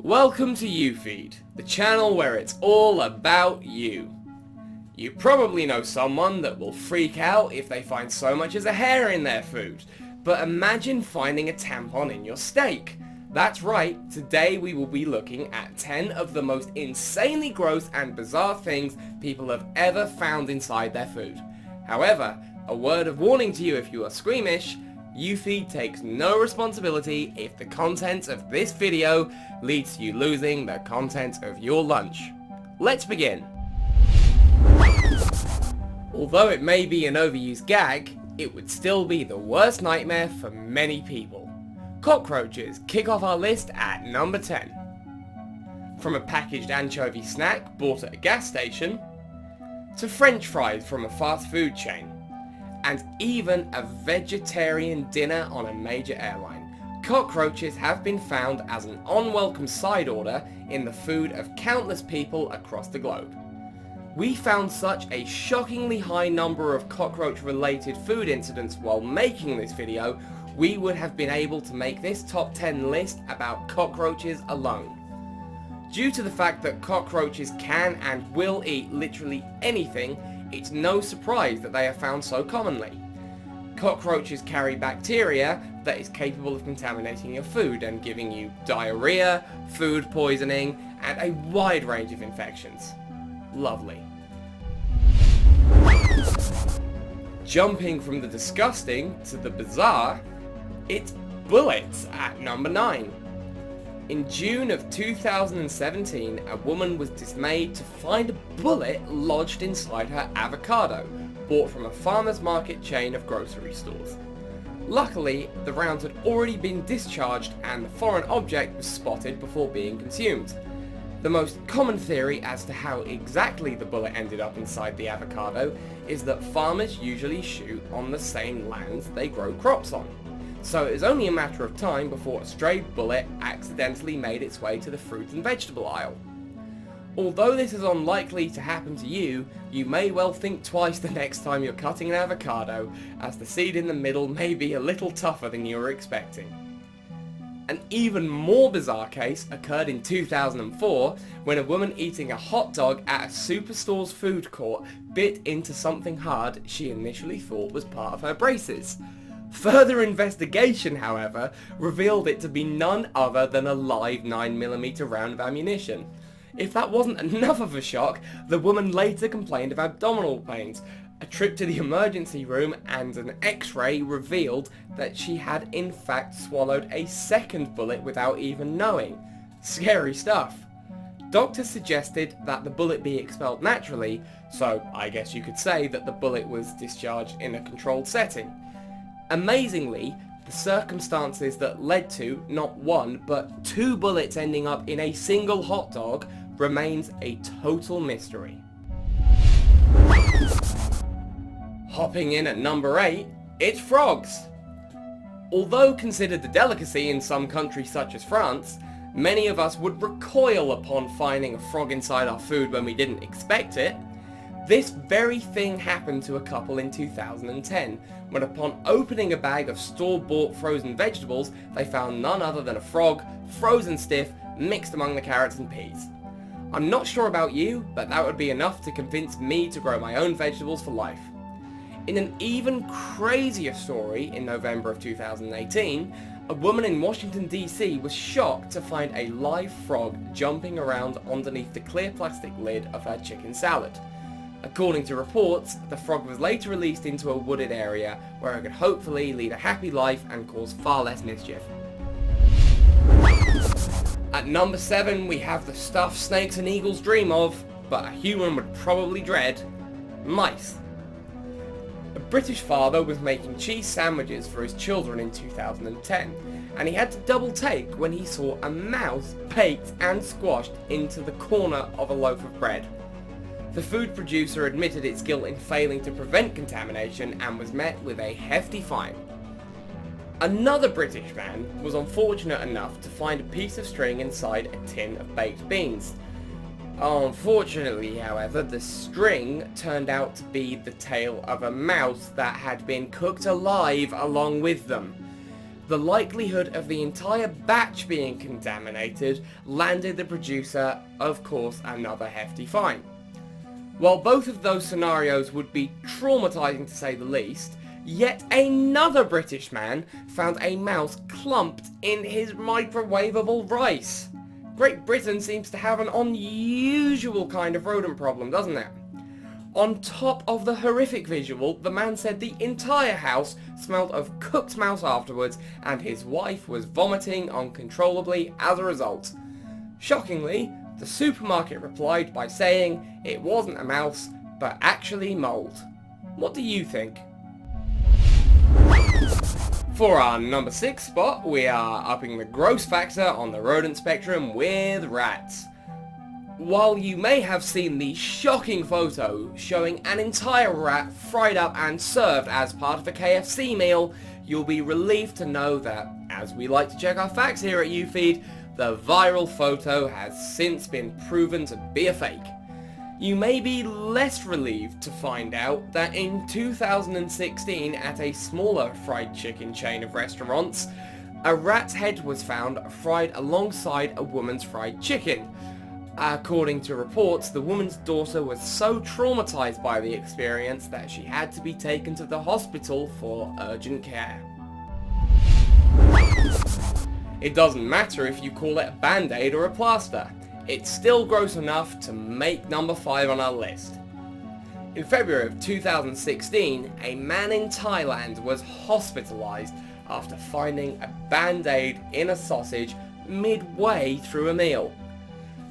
Welcome to YouFeed, the channel where it's all about you. You probably know someone that will freak out if they find so much as a hair in their food, but imagine finding a tampon in your steak. That's right, today we will be looking at 10 of the most insanely gross and bizarre things people have ever found inside their food. However, a word of warning to you if you are squeamish, YouFeed takes no responsibility if the content of this video leads to you losing the content of your lunch. Let's begin. Although it may be an overused gag, it would still be the worst nightmare for many people. Cockroaches kick off our list at number 10. From a packaged anchovy snack bought at a gas station, to French fries from a fast food chain, and even a vegetarian dinner on a major airline. Cockroaches have been found as an unwelcome side order in the food of countless people across the globe. We found such a shockingly high number of cockroach-related food incidents while making this video, we would have been able to make this top 10 list about cockroaches alone. Due to the fact that cockroaches can and will eat literally anything, it's no surprise that they are found so commonly. Cockroaches carry bacteria that is capable of contaminating your food and giving you diarrhea, food poisoning, and a wide range of infections. Lovely. Jumping from the disgusting to the bizarre, it's bullets at number 9. In June of 2017, a woman was dismayed to find a bullet lodged inside her avocado, bought from a farmer's market chain of grocery stores. Luckily, the rounds had already been discharged and the foreign object was spotted before being consumed. The most common theory as to how exactly the bullet ended up inside the avocado is that farmers usually shoot on the same lands they grow crops on. So it was only a matter of time before a stray bullet accidentally made its way to the fruit and vegetable aisle. Although this is unlikely to happen to you, you may well think twice the next time you're cutting an avocado, as the seed in the middle may be a little tougher than you were expecting. An even more bizarre case occurred in 2004 when a woman eating a hot dog at a superstore's food court bit into something hard she initially thought was part of her braces. Further investigation, however, revealed it to be none other than a live 9mm round of ammunition. If that wasn't enough of a shock, the woman later complained of abdominal pains. A trip to the emergency room and an x-ray revealed that she had in fact swallowed a second bullet without even knowing. Scary stuff. Doctors suggested that the bullet be expelled naturally, so I guess you could say that the bullet was discharged in a controlled setting. Amazingly, the circumstances that led to not one but 2 bullets ending up in a single hot dog remains a total mystery. Hopping in at number 8, it's frogs. Although considered a delicacy in some countries such as France, many of us would recoil upon finding a frog inside our food when we didn't expect it. This very thing happened to a couple in 2010, when upon opening a bag of store-bought frozen vegetables, they found none other than a frog, frozen stiff, mixed among the carrots and peas. I'm not sure about you, but that would be enough to convince me to grow my own vegetables for life. In an even crazier story in November of 2018, a woman in Washington DC was shocked to find a live frog jumping around underneath the clear plastic lid of her chicken salad. According to reports, the frog was later released into a wooded area where it could hopefully lead a happy life and cause far less mischief. At number 7 we have the stuff snakes and eagles dream of, but a human would probably dread: mice. A British father was making cheese sandwiches for his children in 2010, and he had to double take when he saw a mouse baked and squashed into the corner of a loaf of bread. The food producer admitted its guilt in failing to prevent contamination and was met with a hefty fine. Another British man was unfortunate enough to find a piece of string inside a tin of baked beans. Unfortunately, however, the string turned out to be the tail of a mouse that had been cooked alive along with them. The likelihood of the entire batch being contaminated landed the producer, of course, another hefty fine. While both of those scenarios would be traumatizing to say the least, yet another British man found a mouse clumped in his microwavable rice. Great Britain seems to have an unusual kind of rodent problem, doesn't it? On top of the horrific visual, the man said the entire house smelled of cooked mouse afterwards, and his wife was vomiting uncontrollably as a result. Shockingly, the supermarket replied by saying it wasn't a mouse, but actually mould. What do you think? For our number 6 spot, we are upping the gross factor on the rodent spectrum with rats. While you may have seen the shocking photo showing an entire rat fried up and served as part of a KFC meal, you'll be relieved to know that, as we like to check our facts here at UFeed, the viral photo has since been proven to be a fake. You may be less relieved to find out that in 2016 at a smaller fried chicken chain of restaurants, a rat's head was found fried alongside a woman's fried chicken. According to reports, the woman's daughter was so traumatized by the experience that she had to be taken to the hospital for urgent care. It doesn't matter if you call it a band-aid or a plaster, it's still gross enough to make number 5 on our list. In February of 2016, a man in Thailand was hospitalized after finding a band-aid in a sausage midway through a meal.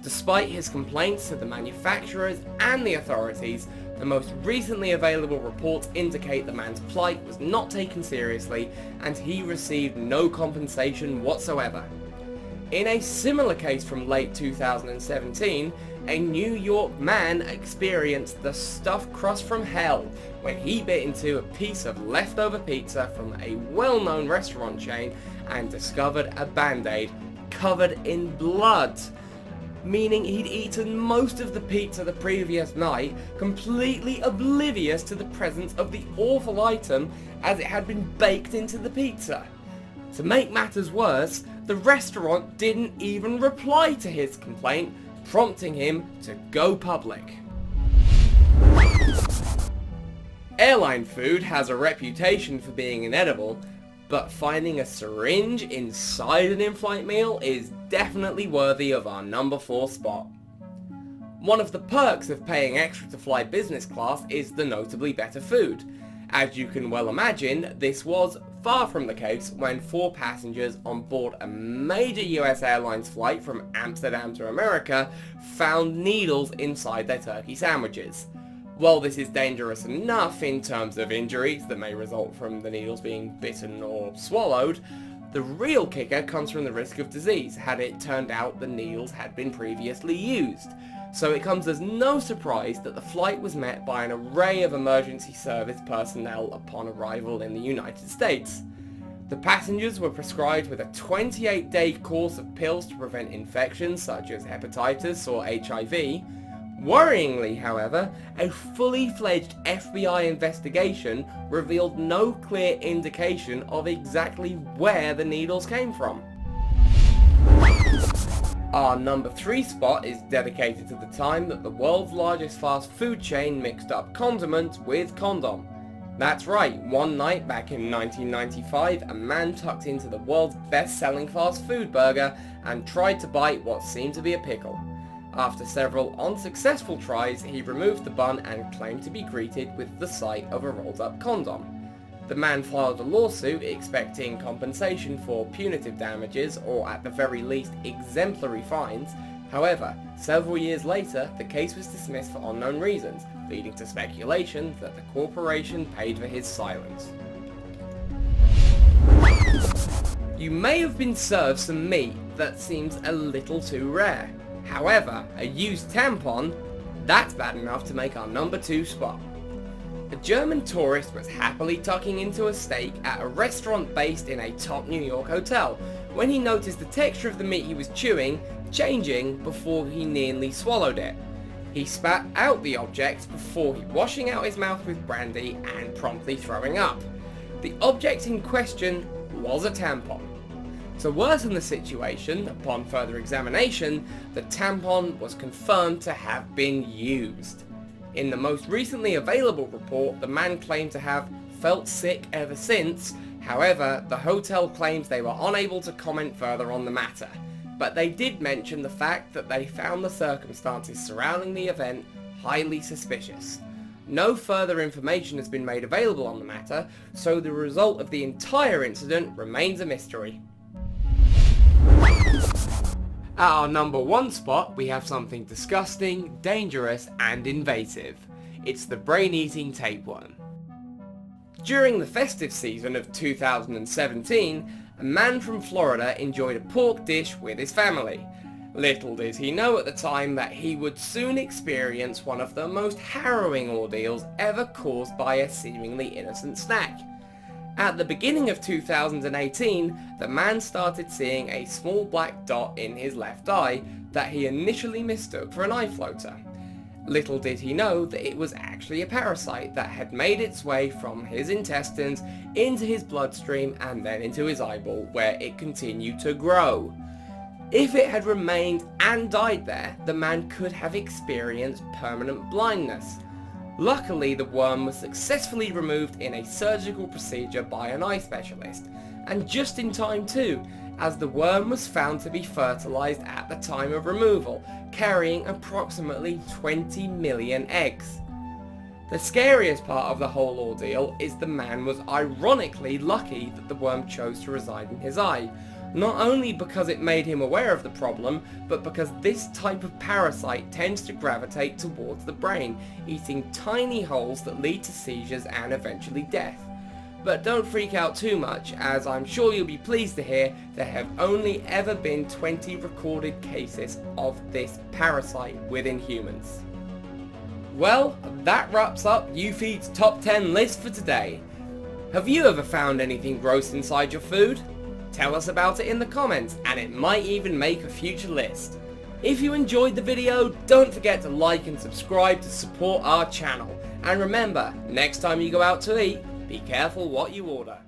Despite his complaints to the manufacturers and the authorities, the most recently available reports indicate the man's plight was not taken seriously and he received no compensation whatsoever. In a similar case from late 2017, a New York man experienced the stuffed crust from hell when he bit into a piece of leftover pizza from a well-known restaurant chain and discovered a band-aid covered in blood, meaning he'd eaten most of the pizza the previous night, completely oblivious to the presence of the awful item as it had been baked into the pizza. To make matters worse, the restaurant didn't even reply to his complaint, prompting him to go public. Airline food has a reputation for being inedible, but finding a syringe inside an in-flight meal is definitely worthy of our number 4 spot. One of the perks of paying extra to fly business class is the notably better food. As you can well imagine, this was far from the case when 4 passengers on board a major US Airlines flight from Amsterdam to America found needles inside their turkey sandwiches. While this is dangerous enough in terms of injuries that may result from the needles being bitten or swallowed, the real kicker comes from the risk of disease had it turned out the needles had been previously used. So it comes as no surprise that the flight was met by an array of emergency service personnel upon arrival in the United States. The passengers were prescribed with a 28-day course of pills to prevent infections such as hepatitis or HIV. Worryingly, however, a fully fledged FBI investigation revealed no clear indication of exactly where the needles came from. Our number 3 spot is dedicated to the time that the world's largest fast food chain mixed up condiment with condom. That's right, one night back in 1995, a man tucked into the world's best-selling fast food burger and tried to bite what seemed to be a pickle. After several unsuccessful tries, he removed the bun and claimed to be greeted with the sight of a rolled-up condom. The man filed a lawsuit expecting compensation for punitive damages or at the very least exemplary fines. However, several years later, the case was dismissed for unknown reasons, leading to speculation that the corporation paid for his silence. You may have been served some meat that seems a little too rare. However, a used tampon, that's bad enough to make our number 2 spot. A German tourist was happily tucking into a steak at a restaurant based in a top New York hotel when he noticed the texture of the meat he was chewing changing before he nearly swallowed it. He spat out the object before washing out his mouth with brandy and promptly throwing up. The object in question was a tampon. To worsen the situation, upon further examination, the tampon was confirmed to have been used. In the most recently available report, the man claimed to have felt sick ever since. However, the hotel claims they were unable to comment further on the matter, but they did mention the fact that they found the circumstances surrounding the event highly suspicious. No further information has been made available on the matter, so the result of the entire incident remains a mystery. At our number 1 spot, we have something disgusting, dangerous, and invasive. It's the brain-eating tapeworm. During the festive season of 2017, a man from Florida enjoyed a pork dish with his family. Little did he know at the time that he would soon experience one of the most harrowing ordeals ever caused by a seemingly innocent snack. At the beginning of 2018, the man started seeing a small black dot in his left eye that he initially mistook for an eye floater. Little did he know that it was actually a parasite that had made its way from his intestines into his bloodstream and then into his eyeball, where it continued to grow. If it had remained and died there, the man could have experienced permanent blindness. Luckily, the worm was successfully removed in a surgical procedure by an eye specialist, and just in time too, as the worm was found to be fertilized at the time of removal, carrying approximately 20 million eggs. The scariest part of the whole ordeal is the man was ironically lucky that the worm chose to reside in his eye, not only because it made him aware of the problem, but because this type of parasite tends to gravitate towards the brain, eating tiny holes that lead to seizures and eventually death. But don't freak out too much, as I'm sure you'll be pleased to hear there have only ever been 20 recorded cases of this parasite within humans. Well, that wraps up YouFeed's top 10 list for today. Have you ever found anything gross inside your food? Tell us about it in the comments, and it might even make a future list. If you enjoyed the video, don't forget to like and subscribe to support our channel. And remember, next time you go out to eat, be careful what you order.